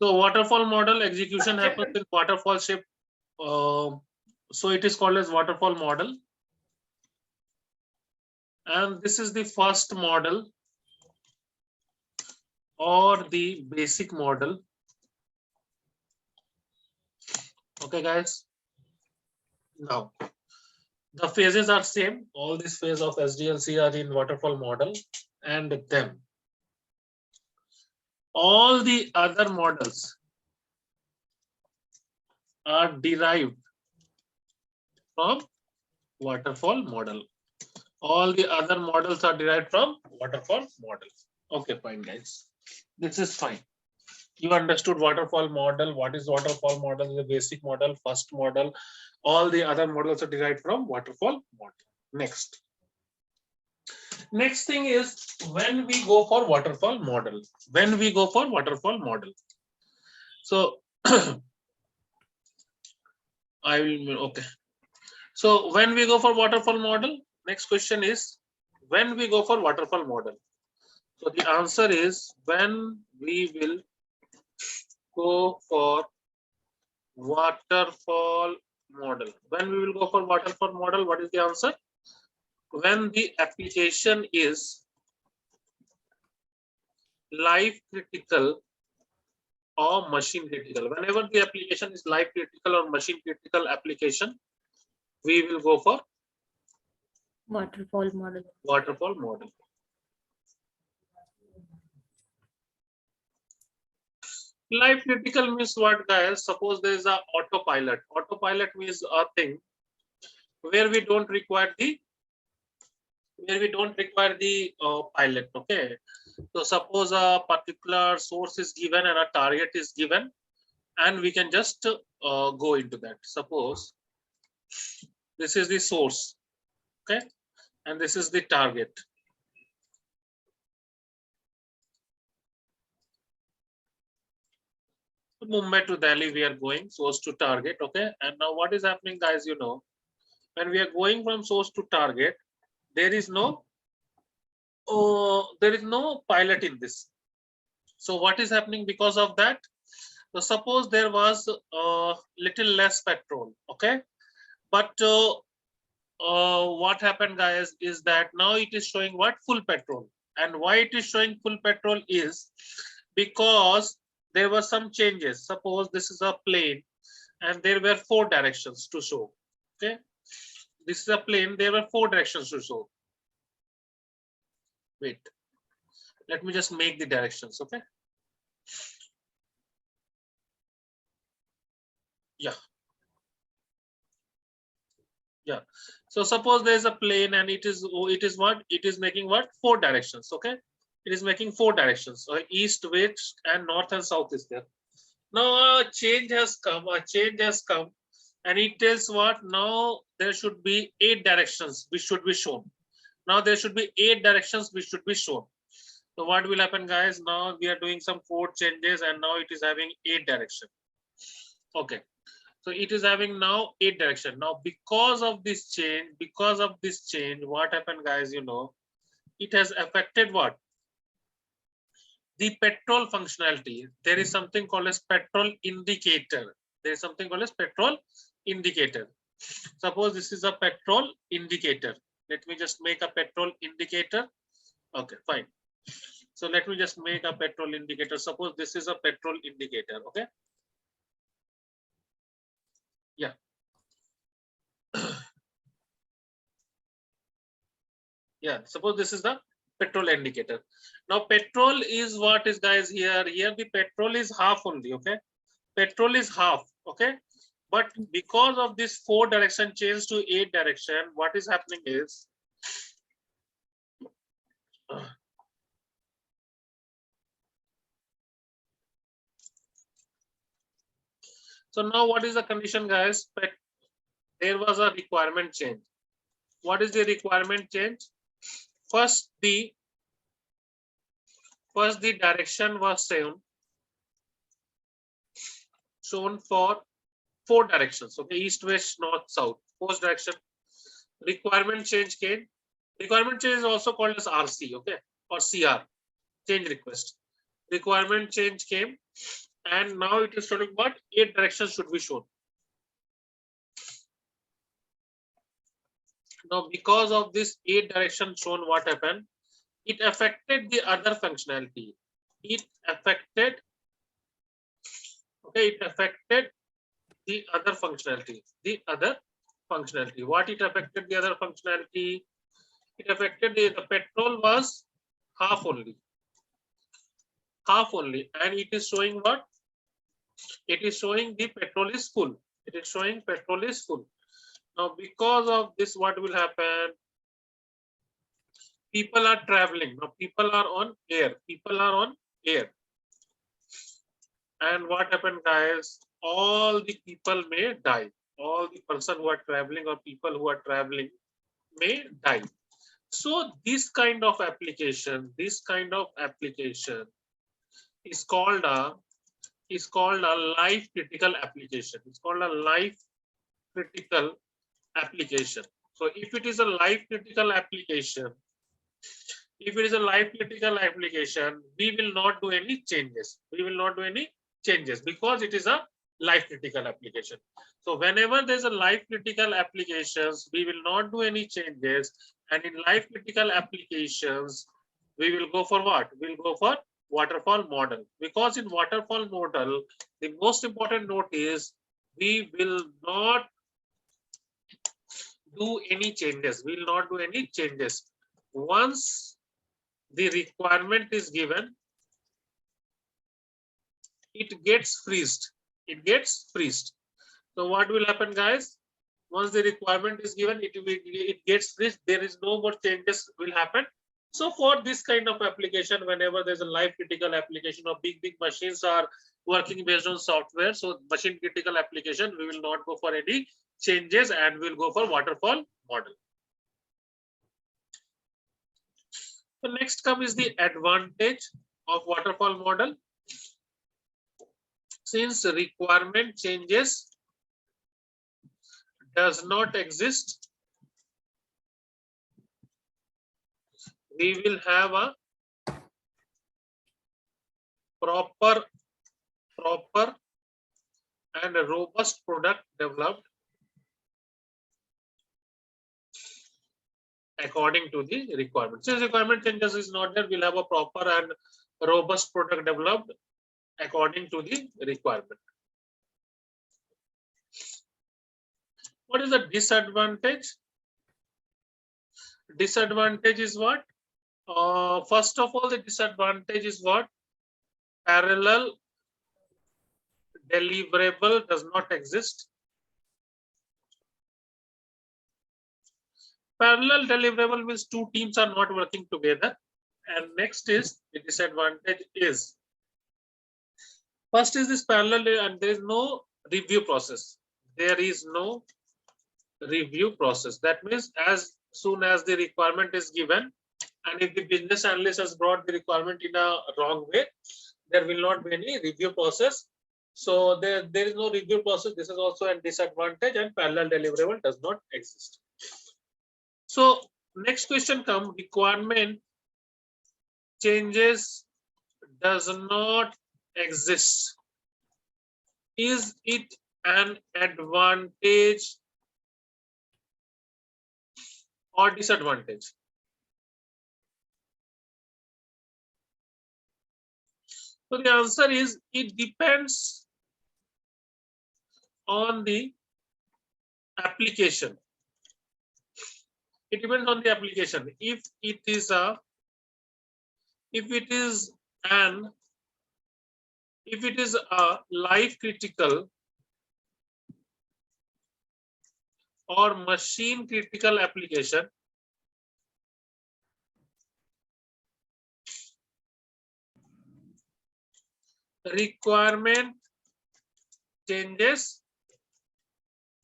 So waterfall model execution happens in waterfall shape. So it is called as waterfall model. And this is the first model or the basic model. Okay, guys. Now, the phases are same. All these phases of SDLC are in waterfall model, and them. All the other models are derived from waterfall model. All the other models are derived from waterfall model. Okay, fine, guys. This is fine. You understood waterfall model. What is waterfall model? The basic model, first model. All the other models are derived from waterfall model. Next. Next thing is when we go for waterfall model. When we go for waterfall model. So I will, okay. So when we go for waterfall model, next question is when we go for waterfall model. So the answer is when we will go for waterfall model. When we will go for waterfall model, what is the answer? When the application is life critical or machine critical. Whenever the application is life critical or machine critical application, we will go for waterfall model. Waterfall model. Life critical means what, guys? Suppose there is a autopilot. Autopilot means a thing where we don't require the pilot. Okay. So suppose a particular source is given and a target is given, and we can just go into that. Suppose this is the source, okay, and this is the target. Mumbai to Delhi we are going, source to target, okay. And now what is happening, guys? You know, when we are going from source to target, there is no pilot in this. So what is happening because of that? So suppose there was little less petrol, okay, but what happened, guys, is that now it is showing what? Full petrol. And why it is showing full petrol is because there were some changes. Suppose this is a plane and there were 4 directions to show, okay. This is a plane, there were 4 directions to show. Wait, let me just make the directions, okay. Yeah, so suppose there is a plane and it is what? It is making what? 4 directions, okay. It is making 4 directions. So east, west, and north and south is there. Now a change has come. And it tells what? Now there should be 8 directions which should be shown. Now there should be 8 directions which should be shown. So what will happen, guys? Now we are doing some 4 changes and now it is having 8 direction. Okay. So it is having now 8 direction. Now because of this change, what happened, guys? You know, it has affected what? The petrol functionality. There is something called as petrol indicator. There is something called as petrol indicator. Suppose this is a petrol indicator. Let me just make a petrol indicator. Okay, fine. So let me just make a petrol indicator. Suppose this is a petrol indicator. Okay. Yeah. Yeah. Suppose this is the petrol indicator. Now petrol is what is, guys, here the petrol is half only, okay. Petrol is half, okay. But because of this 4 direction change to 8 direction, what is happening is so now what is the condition, guys? There was a requirement change. What is the requirement change? First the direction was shown for 4 directions, okay, east, west, north, south, 4 direction. Requirement change came. Requirement change is also called as RC, okay, or CR, change request. requirement change came, and now it is showing what 8 directions should be shown. Now, because of this 8 directions shown, what happened? It affected the other functionality. It affected, okay, it affected the other functionality. The other functionality. What it affected the other functionality? It affected the petrol was half only. Half only. And it is showing what? It is showing the petrol is full. It is showing petrol is full. Now, because of this, what will happen? People are traveling. Now, people are on air. People are on air. And what happened, guys? All the people may die. All the person who are traveling or people who are traveling may die. So this kind of application is called a life critical application. It's called a life critical application. So if it is a life critical application, we will not do any changes. We will not do any changes because it is a life critical application. So whenever there's a life critical applications, we will not do any changes. And in life critical applications, we will go for what? We'll go for waterfall model, because in waterfall model, the most important note is we will not do any changes. We will not do any changes. Once the requirement is given, it gets freezed. It gets freezed. So what will happen, guys? Once the requirement is given, it gets freezed. There is no more changes will happen. So for this kind of application, whenever there's a life critical application or big machines are working based on software, so machine critical application, we will not go for any changes and we'll go for waterfall model. So next comes is the advantage of waterfall model. Since requirement changes does not exist, we will have a proper and a robust product developed according to the requirement. Since requirement changes is not there, we'll have a proper and robust product developed according to the requirement. What is the disadvantage? Disadvantage is what? First of all, the disadvantage is what? Parallel deliverable does not exist. Parallel deliverable means two teams are not working together. And next is the disadvantage is, first is this parallel and there is no review process. There is no review process. That means as soon as the requirement is given, and if the business analyst has brought the requirement in a wrong way, there will not be any review process. So there is no review process. This is also a disadvantage, and parallel deliverable does not exist. So next question comes, requirement changes does not exist. Is it an advantage or disadvantage? So the answer is it depends on the application. It depends on the application. If it is a life critical or machine critical application, requirement changes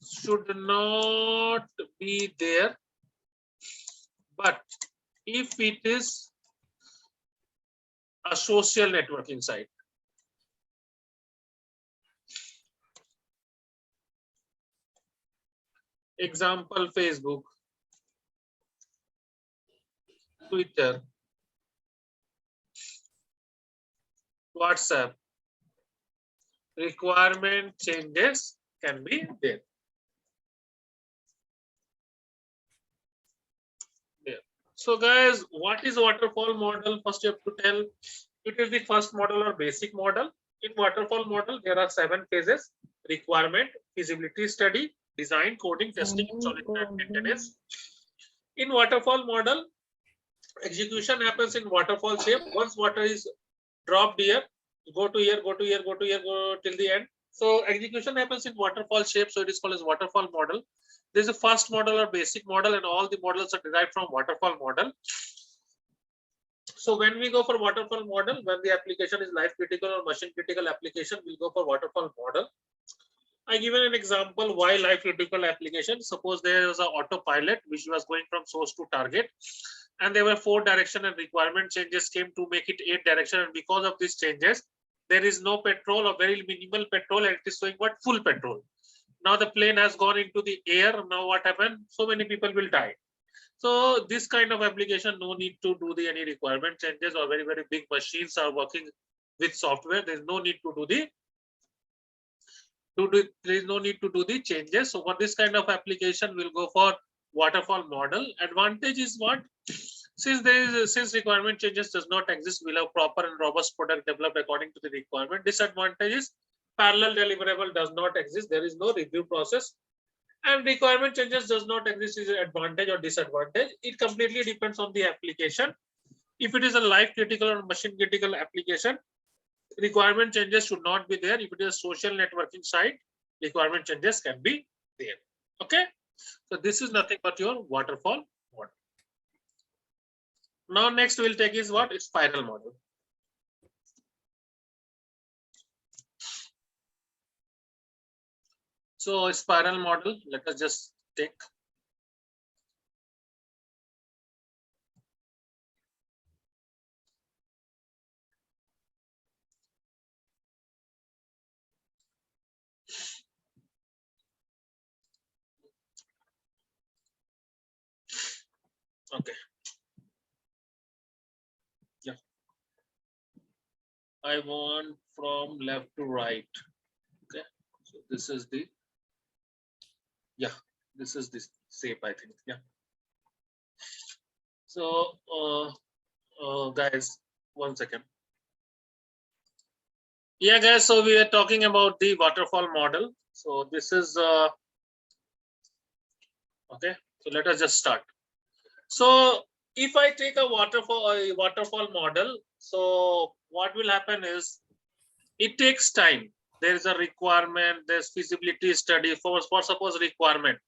should not be there. But if it is a social networking site, example Facebook, Twitter, WhatsApp. Requirement changes can be there. So guys, what is waterfall model? First you have to tell it is the first model or basic model. In waterfall model, there are 7 phases: requirement, feasibility study, design, coding, testing, installation, and maintenance. In waterfall model, execution happens in waterfall shape. Once water is dropped here, go to here, go to here, go to here, go till the end. So execution happens in waterfall shape. So it is called as waterfall model. This is a first model or basic model, and all the models are derived from waterfall model. So when we go for waterfall model, when the application is life critical or machine critical application, we'll go for waterfall model. I given an example why life critical application. Suppose there was an autopilot which was going from source to target, and there were 4 direction and requirement changes came to make it 8 direction, and because of these changes, there is no petrol or very minimal petrol, and it is showing what full petrol. Now the plane has gone into the air. Now what happened? So many people will die. So this kind of application, no need to do the any requirement changes, or very big machines are working with software. There's no need to do the there is no need to do the changes. So for this kind of application, we'll go for waterfall model. Advantage is what? Since requirement changes does not exist, we'll have proper and robust product developed according to the requirement. Disadvantage is parallel deliverable does not exist. There is no review process. And requirement changes does not exist is an advantage or disadvantage. It completely depends on the application. If it is a life critical or machine critical application, requirement changes should not be there. If it is a social networking site, requirement changes can be there. Okay. So this is nothing but your waterfall model. Now next we'll take is what? Spiral model. So spiral model, let us just take. Okay. Yeah. I want from left to right. Okay. So this is the, yeah, this is the shape, I think. Yeah. So guys, 1 second. Yeah, guys, so we are talking about the waterfall model. So this is okay. So let us just start. So if I take a waterfall model, so what will happen is it takes time. There is a requirement, there's feasibility study for suppose requirement.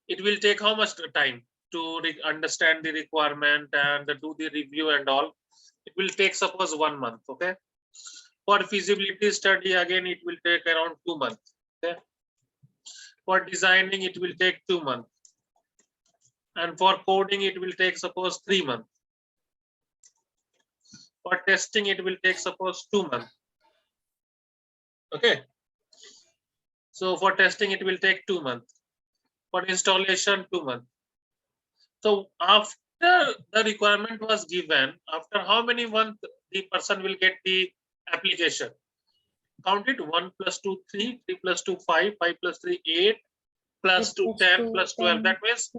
It will take how much time to understand the requirement and do the review and all. It will take suppose 1 month. Okay. For feasibility study, again, it will take around 2 months. Okay. For designing, it will take 2 months. And for coding, it will take suppose 3 months. For testing, it will take suppose 2 months. Okay. So for testing, it will take 2 months. For installation, 2 months. So after the requirement was given, after how many months the person will get the application? Count it: 1 plus 2, 3, 3 plus 2, 5, 5 plus 3, 8, plus 2, 10, plus 12. That means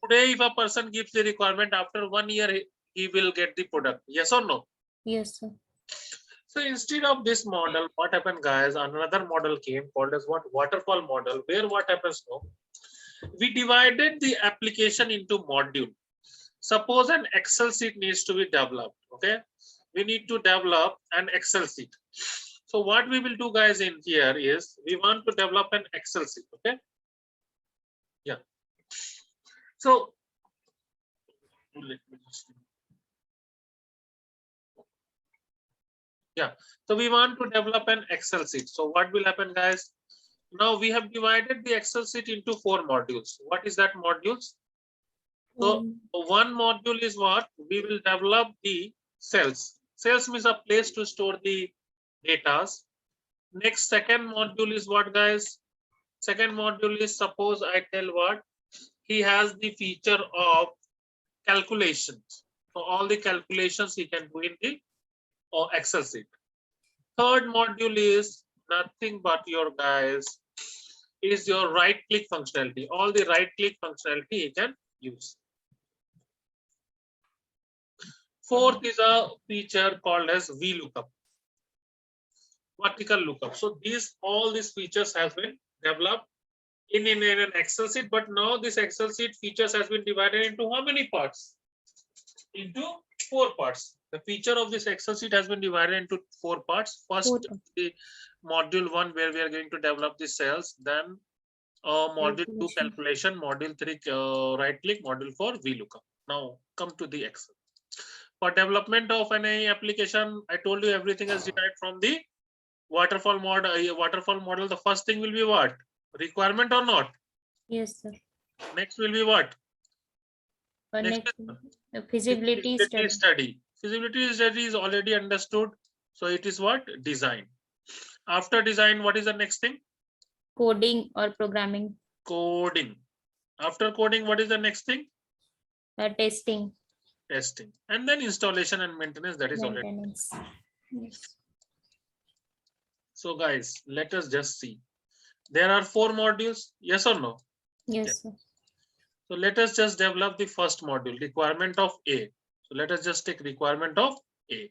today, if a person gives the requirement, after 1 year, he will get the product. Yes or no? Yes, sir. So instead of this model, what happened, guys? Another model came called as what? Waterfall model, where what happens now? We divided the application into module. Suppose an Excel sheet needs to be developed. Okay, we need to develop an Excel sheet. So what we will do, guys, in here is we want to develop an Excel sheet. Okay. Yeah. So let me just. Yeah. So we want to develop an Excel sheet. So what will happen, guys? Now we have divided the Excel sheet into 4 modules. What is that modules? So one module is what? We will develop the cells. Cells means a place to store the data. Next, second module is what, guys? Second module is, suppose I tell what? He has the feature of calculations. So all the calculations he can do in the Excel sheet. Third module is nothing but your guys is your right click functionality. All the right click functionality you can use. Fourth is a feature called as VLOOKUP, vertical lookup. So all these features have been developed in an Excel sheet, but now this Excel sheet features has been divided into how many parts? Into 4 parts. The feature of this Excel sheet has been divided into 4 parts. First, the module 1 where we are going to develop the cells, then module 2 calculation, module 3 right click, module 4 VLOOKUP. Now come to the Excel. For development of any application, I told you everything is derived from the waterfall model. Waterfall model. The first thing will be what? Requirement or not? Yes, sir. Next will be what? Next, feasibility study. Feasibility study is already understood. So it is what? Design. After design, what is the next thing? Coding or programming. Coding. After coding, what is the next thing? Testing. Testing. And then installation and maintenance. That is already. Yes. So guys, let us just see. There are 4 modules. Yes or no? Yes, sir. So let us just develop the first module, requirement of A. So let us just take requirement of A.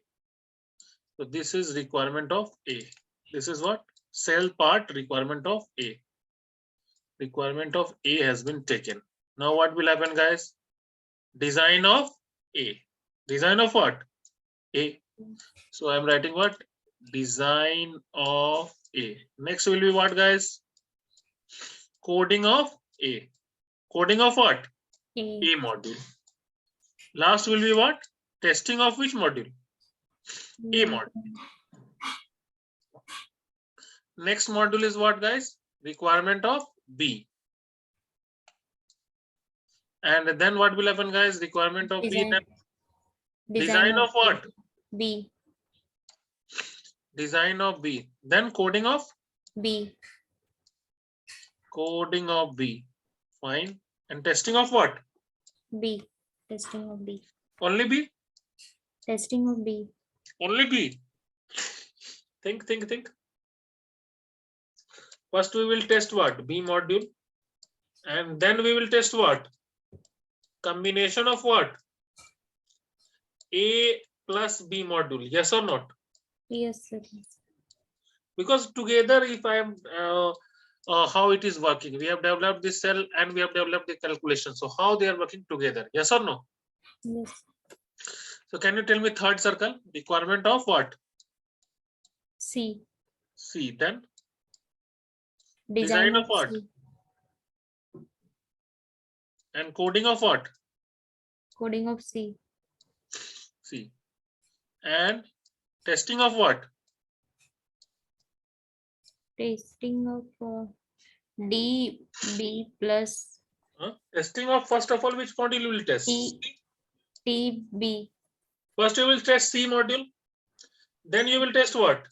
So this is requirement of A. This is what? Cell part requirement of A. Requirement of A has been taken. Now what will happen, guys? Design of A. Design of what? A. So I'm writing what? Design of A. Next will be what, guys? Coding of A. Coding of what? A module. Last will be what? Testing of which module? A module. Next module is what, guys? Requirement of B. And then what will happen, guys? Requirement of B. Design of what? B. Design of B. Then coding of B. Coding of B. Fine. And testing of what? B. Testing of B. Only B? Testing of B. Only B. Think. First we will test what? B module. And then we will test what? Combination of what? A plus B module. Yes or not? Yes, sir. Because together, if I am how it is working, we have developed this cell and we have developed the calculation. So how they are working together? Yes or no? Yes. So can you tell me third circle? Requirement of what? C. C. Then Design of what? C. And coding of what? Coding of C. C. And testing of what? Testing of D, B plus. Testing of, first of all, which module you will test? T, B. First you will test C module. Then you will test what?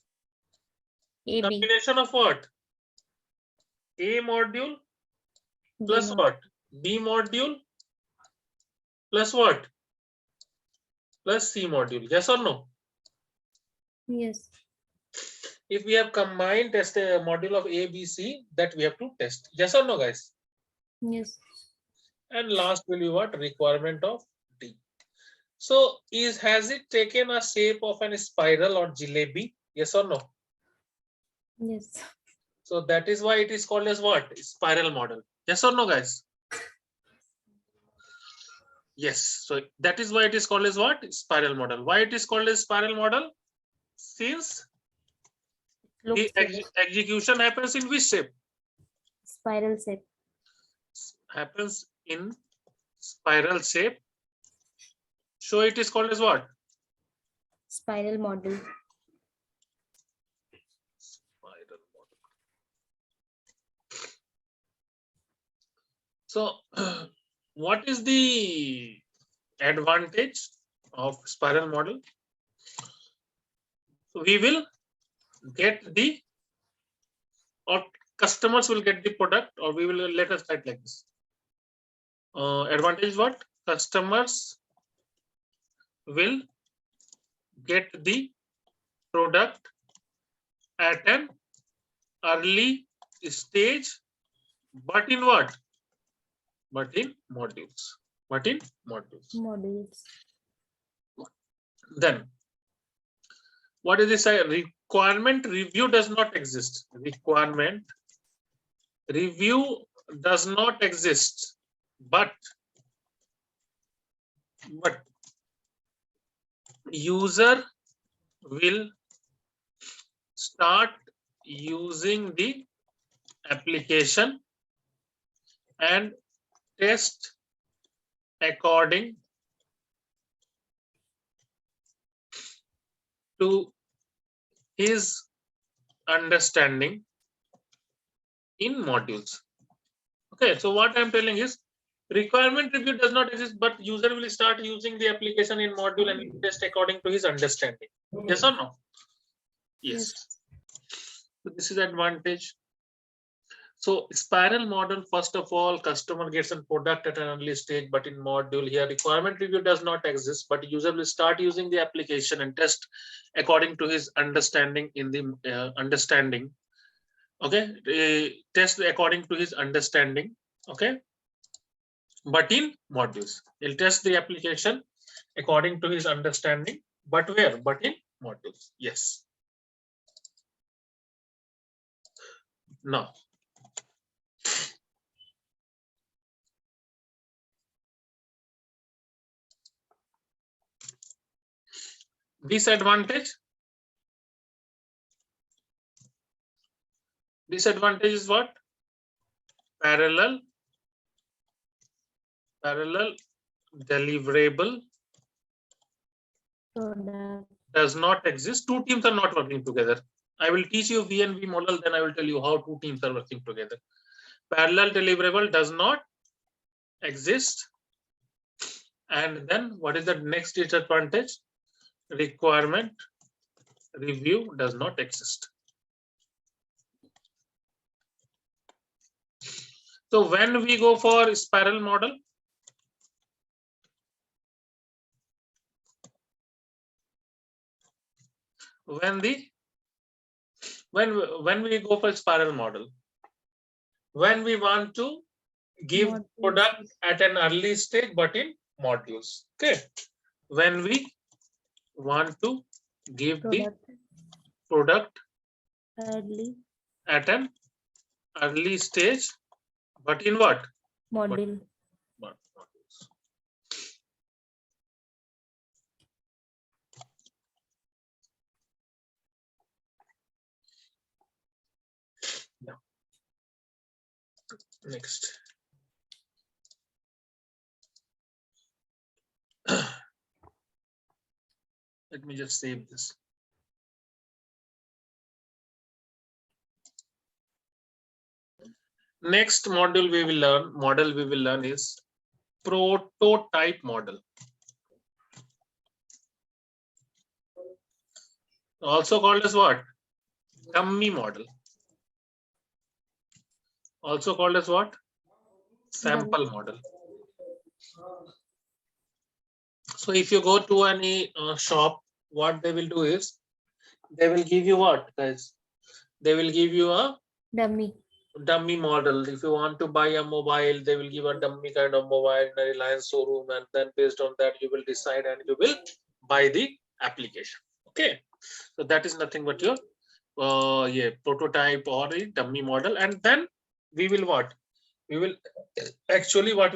A, B. Combination of what? A module plus what? B module plus what? Plus C module. Yes or no? Yes. If we have combined test a module of A, B, C, that we have to test. Yes or no, guys? Yes. And last will be what? Requirement of D. So has it taken a shape of an spiral or jalebi? Yes or no? Yes. So that is why it is called as what? Spiral model. Yes or no, guys? Yes. So that is why it is called as what? Spiral model. Why it is called as spiral model? Since the execution happens in which shape? Spiral shape. Happens in spiral shape. So it is called as what? Spiral model. Spiral model. So what is the advantage of spiral model? So we will get the, or customers will get the product, or we will, let us write like this. Advantage what? Customers will get the product at an early stage, but in what? But in modules. But in modules. Modules. Then, what is this? Requirement review does not exist. Requirement review does not exist, but user will start using the application and test according to his understanding in modules. Okay, so what I'm telling is requirement review does not exist, but user will start using the application in module and test according to his understanding. Yes or no? Yes. So this is advantage. So spiral model, first of all, customer gets a product at an early stage, but in module here, requirement review does not exist, but user will start using the application and test according to his understanding in the understanding. Okay, test according to his understanding. Okay, but in modules, he'll test the application according to his understanding, but where? But in modules. Yes. Now, disadvantage. Disadvantage is what? Parallel deliverable does not exist. Two teams are not working together. I will teach you V&V model, then I will tell you how two teams are working together. Parallel deliverable does not exist. And then what is the next disadvantage? Requirement review does not exist. So when we go for spiral model, when we go for spiral model, when we want to give Modules. product at an early stage, but in modules. Okay, when we want to give the product Early at an early stage, but in what? module. But modules. Yeah. Next. Let me just save this. Next model we will learn is prototype model. Also called as what? Dummy model. Also called as what? Sample model. So if you go to any shop, what they will do is they will give you what, guys? They will give you a dummy model. If you want to buy a mobile, they will give a dummy kind of mobile in a Reliance showroom, and then based on that you will decide and you will buy the application. Okay, so that is nothing but your prototype or a dummy model. And then we will what? We will actually what